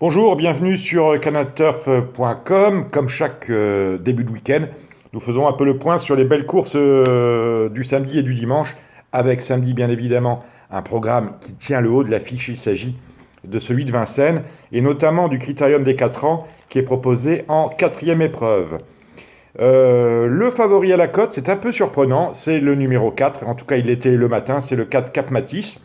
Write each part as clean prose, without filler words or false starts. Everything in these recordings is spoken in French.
Bonjour, bienvenue sur canalturf.com. Comme chaque début de week-end, nous faisons un peu le point sur les belles courses du samedi et du dimanche, avec samedi bien évidemment un programme qui tient le haut de l'affiche. Il s'agit de celui de Vincennes et notamment du Critérium des 4 ans qui est proposé en quatrième épreuve. Le favori à la cote, c'est un peu surprenant, c'est le numéro 4, en tout cas il était le matin, c'est le 4 Cap Matisse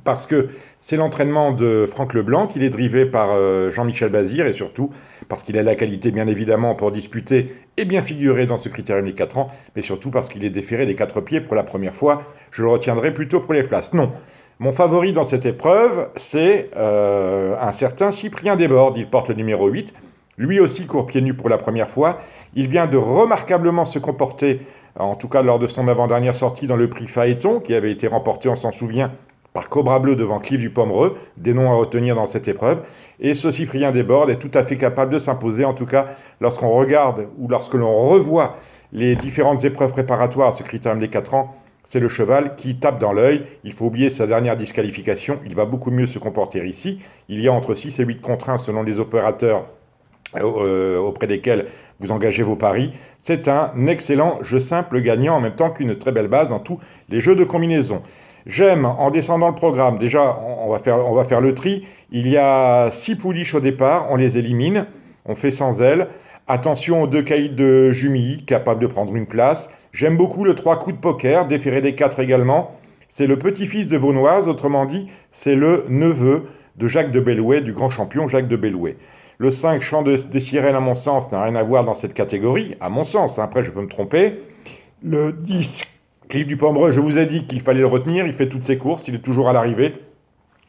parce que c'est l'entraînement de Franck Leblanc, qu'il est drivé par Jean-Michel Bazir, et surtout parce qu'il a la qualité, bien évidemment, pour disputer et bien figurer dans ce critérium des 4 ans, mais surtout parce qu'il est déféré des 4 pieds pour la première fois. Je le retiendrai plutôt pour les places. Non. Mon favori dans cette épreuve, c'est un certain Cyprien Desbordes. Il porte le numéro 8. Lui aussi court pieds nus pour la première fois. Il vient de remarquablement se comporter, en tout cas lors de son avant-dernière sortie dans le prix Phaéton, qui avait été remporté, on s'en souvient, par Cobra Bleu devant Clive du Pomereux, des noms à retenir dans cette épreuve. Et ce Cyprien Desbordes est tout à fait capable de s'imposer, en tout cas lorsqu'on regarde ou lorsque l'on revoit les différentes épreuves préparatoires à ce critérium des 4 ans. C'est le cheval qui tape dans l'œil. Il faut oublier sa dernière disqualification. Il va beaucoup mieux se comporter ici. Il y a entre 6 et 8 contraintes selon les opérateurs auprès desquels vous engagez vos paris. C'est un excellent jeu simple gagnant en même temps qu'une très belle base dans tous les jeux de combinaison. J'aime, en descendant le programme, déjà on va faire le tri, il y a 6 pouliches au départ, on les élimine, on fait sans elles. Attention aux 2 caïds de Jumilly, capables de prendre une place. J'aime beaucoup le 3 coups de poker, déféré des 4 également. C'est le petit-fils de Vaunoise, autrement dit, c'est le neveu de Jacques de Bellouet, du grand champion Jacques de Bellouet. Le 5 Chant des Sirènes, à mon sens, n'a rien à voir dans cette catégorie, à mon sens, après je peux me tromper. Le 10 Clive du Pomereux, je vous ai dit qu'il fallait le retenir, il fait toutes ses courses, il est toujours à l'arrivée.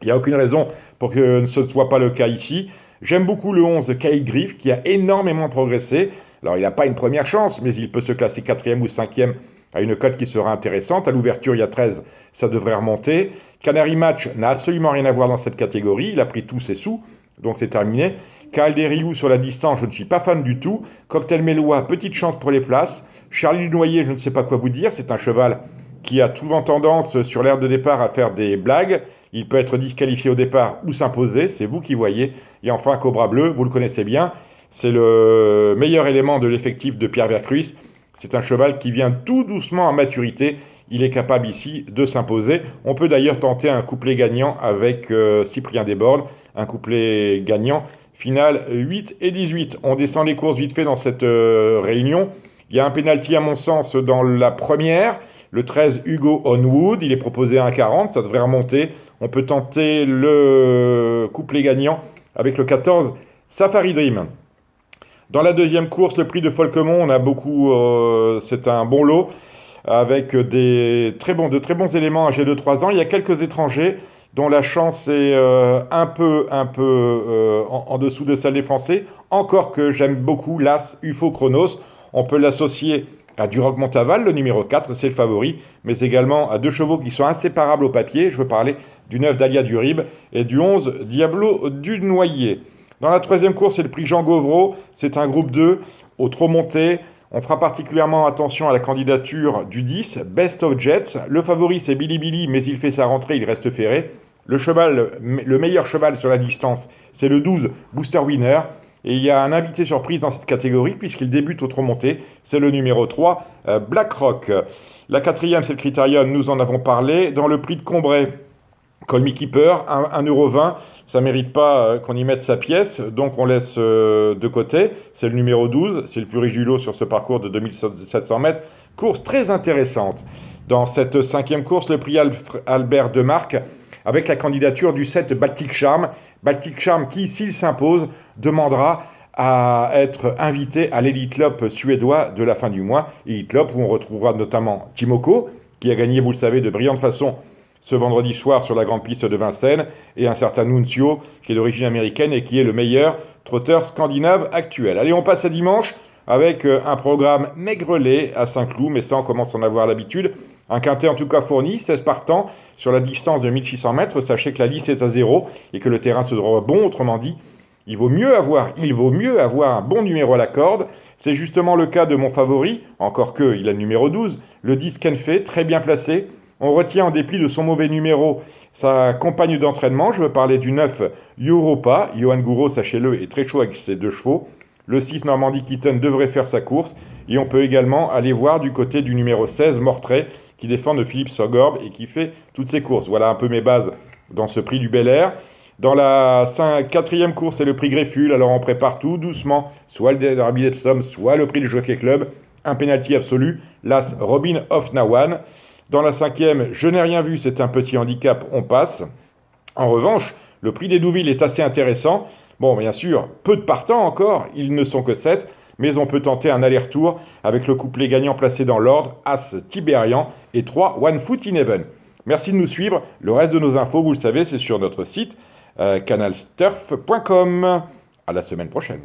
Il n'y a aucune raison pour que ce ne soit pas le cas ici. J'aime beaucoup le 11 Caïd Griff, qui a énormément progressé. Alors il n'a pas une première chance, mais il peut se classer quatrième ou cinquième à une cote qui sera intéressante. À l'ouverture, il y a 13, ça devrait remonter. Canary Match n'a absolument rien à voir dans cette catégorie, il a pris tous ses sous, donc c'est terminé. Calderiou sur la distance, je ne suis pas fan du tout. Cocktail Mélois, petite chance pour les places. Charlie Noyer, je ne sais pas quoi vous dire, c'est un cheval qui a souvent tendance sur l'aire de départ à faire des blagues. Il peut être disqualifié au départ ou s'imposer, c'est vous qui voyez. Et enfin, Cobra Bleu, vous le connaissez bien, c'est le meilleur élément de l'effectif de Pierre Vercruis. C'est un cheval qui vient tout doucement à maturité. Il est capable ici de s'imposer. On peut d'ailleurs tenter un couplet gagnant avec Cyprien Desbordes, un couplet gagnant finale 8 et 18. On descend les courses vite fait dans cette réunion. Il y a un pénalty à mon sens dans la première. Le 13 Hugo Onwood, il est proposé à 1,40, ça devrait remonter. On peut tenter le couplet gagnant avec le 14 Safari Dream. Dans la deuxième course, le prix de Folquemont, on a beaucoup, c'est un bon lot avec de très bons éléments âgés de 3 ans. Il y a quelques étrangers dont la chance est un peu en dessous de celle des Français. Encore que j'aime beaucoup l'As UFO Chronos. On peut l'associer à Duroc Montaval, le numéro 4, c'est le favori, mais également à 2 chevaux qui sont inséparables au papier. Je veux parler du 9 Dalia Durib et du 11 Diablo du Noyer. Dans la troisième course, c'est le prix Jean Gauvreau. C'est un groupe 2 au trop monté. On fera particulièrement attention à la candidature du 10, Best of Jets. Le favori, c'est Billy Billy, mais il fait sa rentrée, il reste ferré. Le meilleur cheval sur la distance, c'est le 12, Booster Winner. Et il y a un invité surprise dans cette catégorie, puisqu'il débute au trop monté. C'est le numéro 3, Black Rock. La quatrième, c'est le Critérium, nous en avons parlé. Dans le prix de Combray, Call Me Keeper, 1,20 €, ça ne mérite pas qu'on y mette sa pièce, donc on laisse de côté. C'est le numéro 12, c'est le plus riche du lot sur ce parcours de 2700 mètres. Course très intéressante. Dans cette cinquième course, le prix Albert Demarque, avec la candidature du 7 Baltic Charm. Baltic Charm qui, s'il s'impose, demandera à être invité à l'Elite Club suédois de la fin du mois. Elite Club où on retrouvera notamment Timoko, qui a gagné, vous le savez, de brillante façon ce vendredi soir sur la grande piste de Vincennes, et un certain Nunzio, qui est d'origine américaine et qui est le meilleur trotteur scandinave actuel. Allez, on passe à dimanche avec un programme maigrelet à Saint-Cloud, mais ça on commence à en avoir l'habitude. Un quintet en tout cas fourni, 16 partants sur la distance de 1600 mètres. Sachez que la lisse est à 0 et que le terrain se sera bon, autrement dit, il vaut mieux avoir un bon numéro à la corde. C'est justement le cas de mon favori, encore que il a le numéro 12, le 10 Kenfei, très bien placé. On retient en dépit de son mauvais numéro sa compagne d'entraînement. Je veux parler du 9 Europa. Johan Gouraud, sachez-le, est très chaud avec ses 2 chevaux. Le 6 Normandie Kitten devrait faire sa course. Et on peut également aller voir du côté du numéro 16 Mortray qui défend de Philippe Sogorb et qui fait toutes ses courses. Voilà un peu mes bases dans ce prix du Bel Air. Dans la 4e course, c'est le prix Grefful. Alors on prépare tout doucement, soit le Derby d'Epsom, soit le prix du Jockey Club. Un penalty absolu, l'As Robin of Nawan. Dans la 5e, je n'ai rien vu, c'est un petit handicap, on passe. En revanche, le prix des Douville est assez intéressant. Bon, bien sûr, peu de partants encore, ils ne sont que 7, mais on peut tenter un aller-retour avec le couplet gagnant placé dans l'ordre, As Tiberian et 3 One Foot in Heaven. Merci de nous suivre. Le reste de nos infos, vous le savez, c'est sur notre site canalsturf.com. À la semaine prochaine.